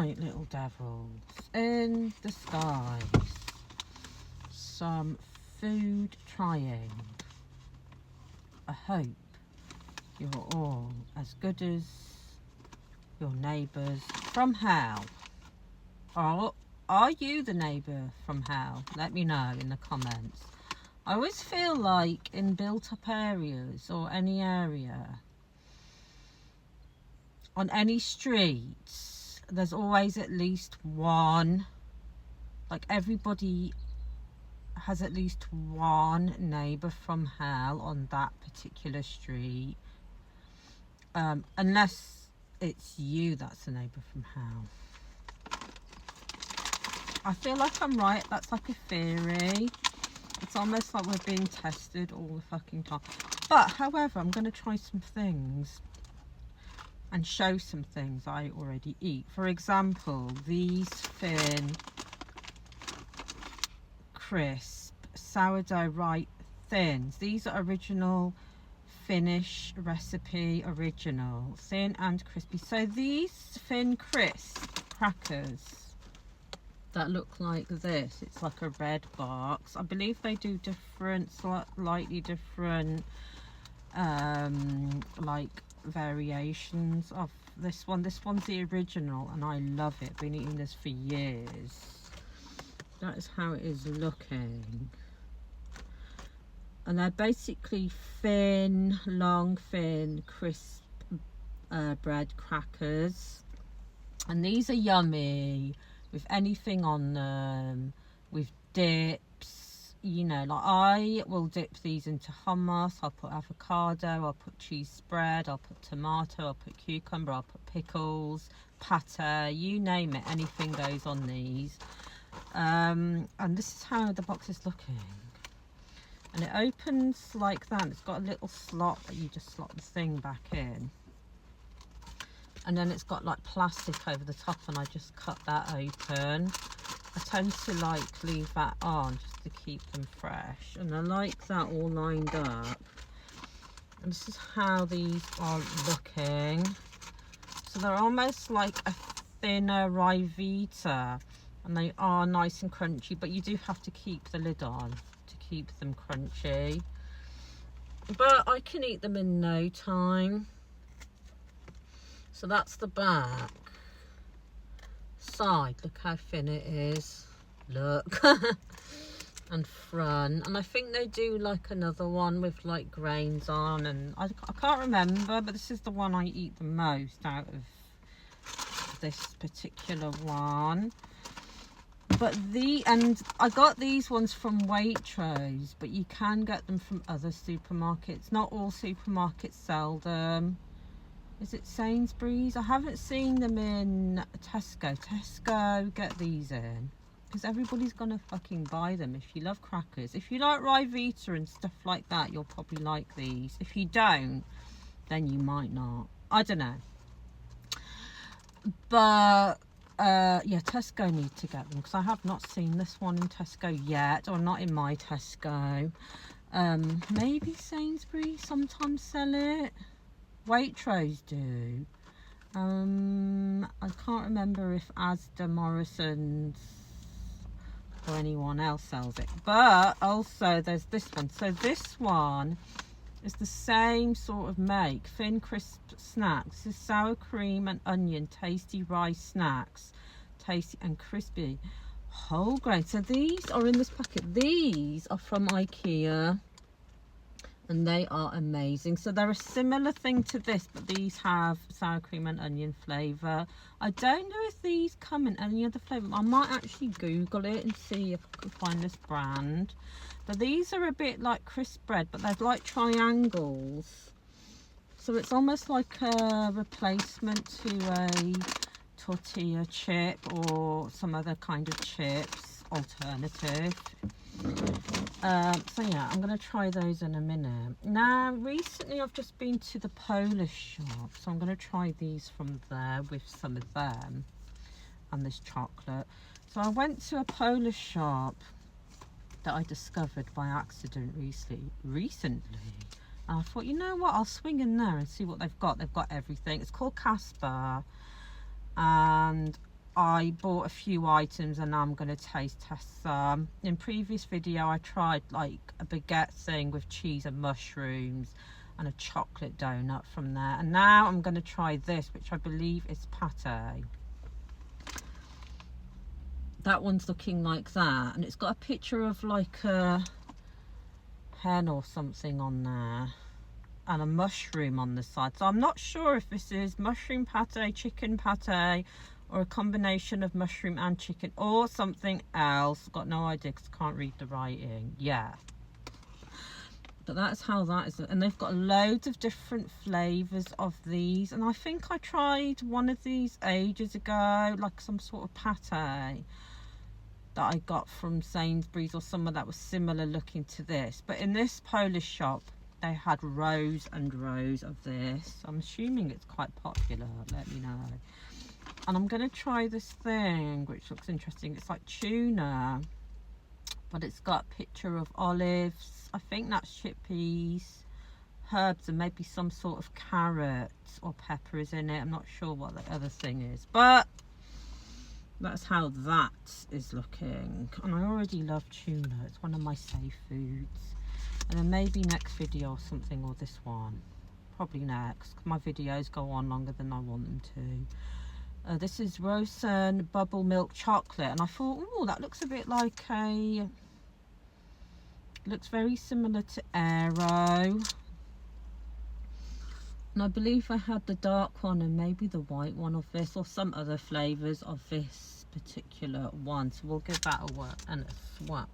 Right, little devils, in disguise, some food trying. I hope you're all as good as your neighbours from hell. Or are you the neighbour from hell? Let me know in the comments. I always feel like in built up areas or any area, on any streets, there's always at least one, like everybody has at least one neighbour from hell on that particular street. Unless it's you that's a neighbour from hell. I feel like I'm right. That's like a theory. It's almost like we're being tested all the fucking time. But however, I'm going to try some things and show some things I already eat. For example, these thin, crisp, sourdough rye thins. These are original Finnish recipe, original, thin and crispy. So these thin, crisp crackers that look like this, it's like a red box. I believe they do different, slightly different like variations of this one. This one's the original and I love it. Been eating this for years. That is how it is looking. And they're basically thin, long, thin, crisp bread crackers. And these are yummy with anything on them, with dips, you know, like I will dip these into hummus. I'll put avocado, I'll put cheese spread, I'll put tomato, I'll put cucumber, I'll put pickles, pate, you name it, anything goes on these. And this is how the box is looking. And it opens like that. It's got a little slot that you just slot the thing back in. And then it's got like plastic over the top and I just cut that open. I tend to like leave that on just to keep them fresh. And I like that all lined up. And this is how these are looking. So they're almost like a thinner Ryvita. And they are nice and crunchy, but you do have to keep the lid on to keep them crunchy. But I can eat them in no time. So that's the back. Side, look how thin it is. Look. And front. And I think they do like another one with like grains on. And I can't remember, but this is the one I eat the most out of this particular one. But and I got these ones from Waitrose, but you can get them from other supermarkets. Not all supermarkets sell them. Is it Sainsbury's? I haven't seen them in Tesco. Tesco, get these in. Because everybody's going to fucking buy them if you love crackers. If you like Ryvita and stuff like that, you'll probably like these. If you don't, then you might not. I don't know. But yeah, Tesco need to get them because I have not seen this one in Tesco yet, or not in my Tesco. Maybe Sainsbury's sometimes sell it. Waitrose do. I can't remember if Asda, Morrison's or anyone else sells it. But also there's this one. So this one is the same sort of make. Thin, crisp snacks. This is sour cream and onion, tasty rice snacks. Tasty and crispy. Whole grain. So these are in this packet. These are from IKEA. And they are amazing. So they're a similar thing to this, but these have sour cream and onion flavour. I don't know if these come in any other flavour. I might actually Google it and see if I can find this brand. But these are a bit like crisp bread, but they're like triangles. So it's almost like a replacement to a tortilla chip or some other kind of chips alternative. So yeah, I'm going to try those in a minute. Now, recently I've just been to the Polish shop, so I'm going to try these from there with some of them and this chocolate. So I went to a Polish shop that I discovered by accident recently. And I thought, you know what, I'll swing in there and see what they've got. They've got everything. It's called Casper. And I bought a few items and I'm going to taste test some. In previous video I tried like a baguette thing with cheese and mushrooms and a chocolate donut from there, and now I'm going to try this, which I believe is pate. That one's looking like that, and it's got a picture of like a hen or something on there and a mushroom on the side, so I'm not sure if this is mushroom pate, chicken pate, or a combination of mushroom and chicken, or something else. Got no idea because I can't read the writing. Yeah, but that's how that is. And they've got loads of different flavors of these, and I think I tried one of these ages ago, like some sort of pate that I got from Sainsbury's or somewhere that was similar looking to this. But in this Polish shop they had rows and rows of this. I'm assuming it's quite popular, let me know. And I'm going to try this thing which looks interesting. It's like tuna, but it's got a picture of olives, I think that's chickpeas, herbs, and maybe some sort of carrots or peppers in it. I'm not sure what the other thing is, but that's how that is looking. And I already love tuna, it's one of my safe foods. And then maybe next video or something, or this one, probably next, my videos go on longer than I want them to. This is Rosen bubble milk chocolate, and I thought, oh, that looks a bit like a, looks very similar to Aero. And I believe I had the dark one and maybe the white one of this, or some other flavours of this particular one. So we'll give that a whirl and a swap.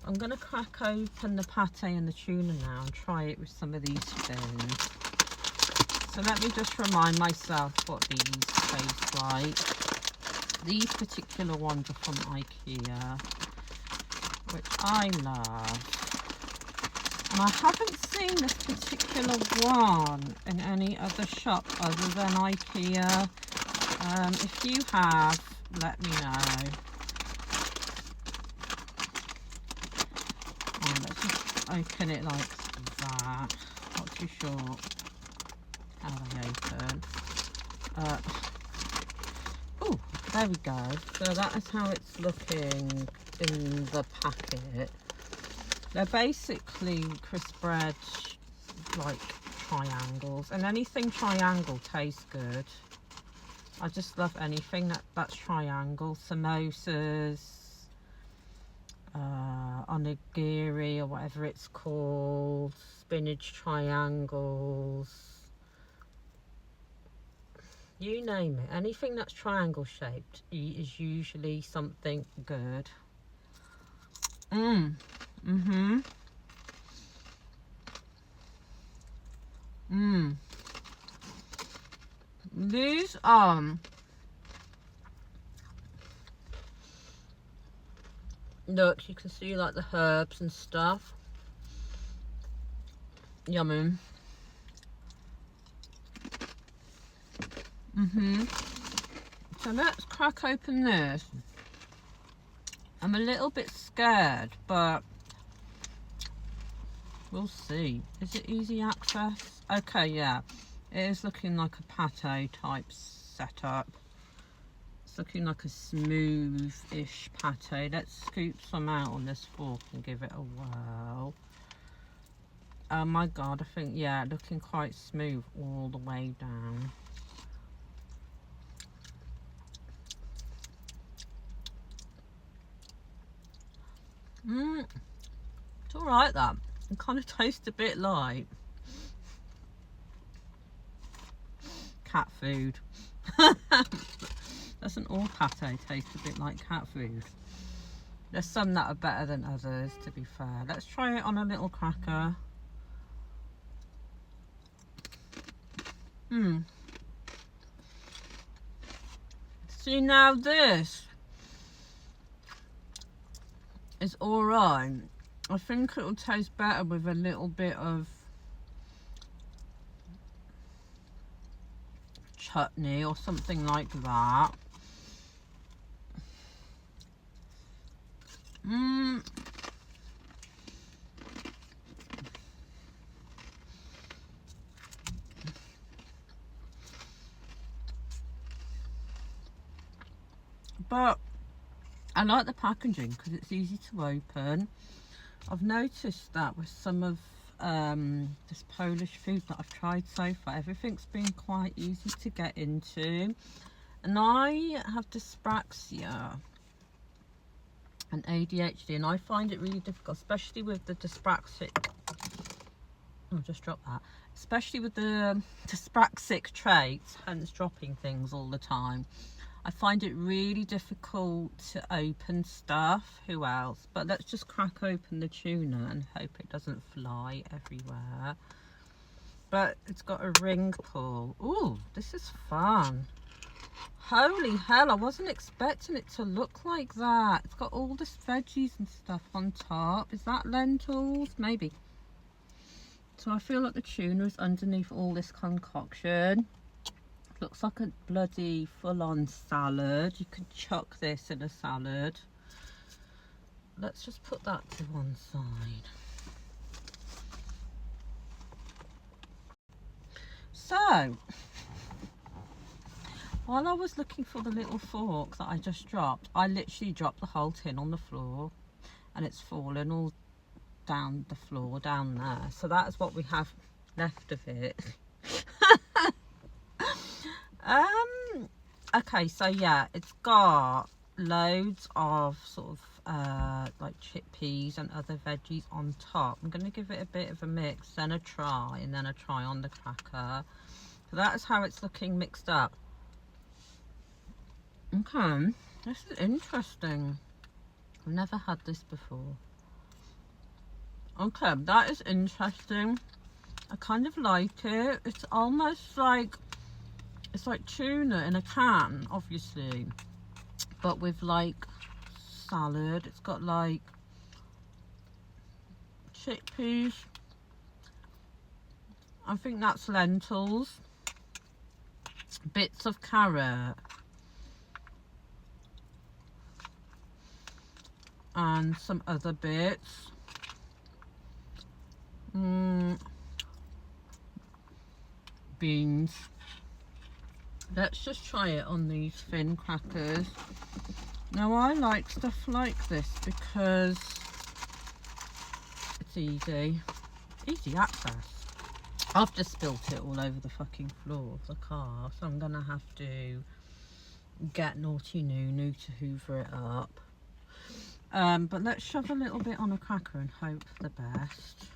I'm going to crack open the pate and the tuna now and try it with some of these spoons. So let me just remind myself what these taste like. These particular ones are from IKEA, which I love. And I haven't seen this particular one in any other shop other than IKEA. If you have, let me know. Let's just open it like that. Not too sure how they open. Oh, there we go. So that is how it's looking in the packet. They're basically crisp bread, like triangles, and anything triangle tastes good. I just love anything that's triangle. Samosas, onigiri or whatever it's called, spinach triangles, you name it. Anything that's triangle shaped is usually something good. These look, you can see like the herbs and stuff. Yummy. So let's crack open this. I'm a little bit scared, but we'll see. Is it easy access? Okay, yeah. It is looking like a pate type setup. It's looking like a smooth-ish pate. Let's scoop some out on this fork and give it a whirl. Oh my god, I think, yeah, looking quite smooth all the way down. It's alright, that. It kind of tastes a bit like cat food. Doesn't all pate taste a bit like cat food? There's some that are better than others, to be fair. Let's try it on a little cracker. See, now this is alright. I think it will taste better with a little bit of chutney or something like that. But I like the packaging because it's easy to open. I've noticed that with some of this Polish food that I've tried so far, everything's been quite easy to get into. And I have dyspraxia and ADHD, and I find it really difficult, especially with the dyspraxic. Oh, just dropped that. Especially with the dyspraxic traits, hence dropping things all the time. I find it really difficult to open stuff. Who else? But let's just crack open the tuna and hope it doesn't fly everywhere. But it's got a ring pull. Ooh, this is fun. Holy hell, I wasn't expecting it to look like that. It's got all this veggies and stuff on top. Is that lentils? Maybe. So I feel like the tuna is underneath all this concoction. Looks like a bloody full-on salad. You could chuck this in a salad. Let's just put that to one side. So, while I was looking for the little fork that I just dropped, I literally dropped the whole tin on the floor and it's fallen all down the floor down there. So that is what we have left of it. Okay, so yeah, it's got loads of sort of like chickpeas and other veggies on top. I'm going to give it a bit of a mix, then a try, and then a try on the cracker. So that is how it's looking mixed up. Okay, this is interesting. I've never had this before. Okay, that is interesting. I kind of like it. It's almost like, it's like tuna in a can, obviously, but with like salad. It's got like chickpeas. I think that's lentils. Bits of carrot. And some other bits. Beans. Let's just try it on these thin crackers. Now I like stuff like this because it's easy access. I've just spilt it all over the fucking floor of the car, so I'm gonna have to get Naughty Nunu to hoover it up. But let's shove a little bit on a cracker and hope for the best.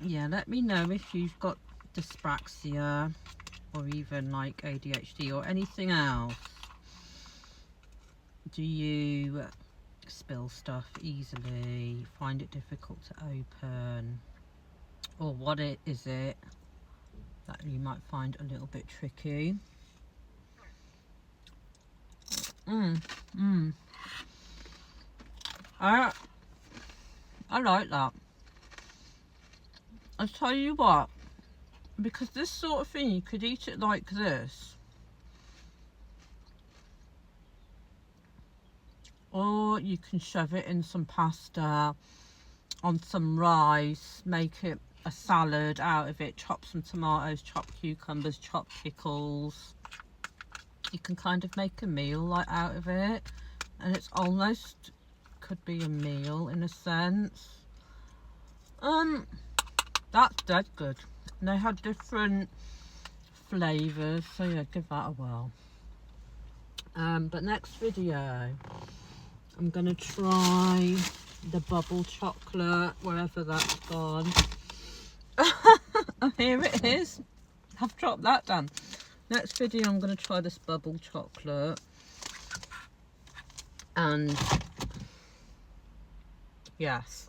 Yeah, let me know if you've got dyspraxia or even like ADHD or anything else. Do you spill stuff easily, find it difficult to open, or what is it that you might find a little bit tricky? I like that. I'll tell you what, because this sort of thing, you could eat it like this, or you can shove it in some pasta, on some rice, make it a salad out of it, chop some tomatoes, chop cucumbers, chop pickles. You can kind of make a meal like out of it, and it's almost could be a meal in a sense. That's dead good. And they had different flavours, so yeah, give that a whirl. But next video, I'm gonna try the bubble chocolate, wherever that's gone. Oh, here it is. I've dropped that down. Next video, I'm gonna try this bubble chocolate. And yes,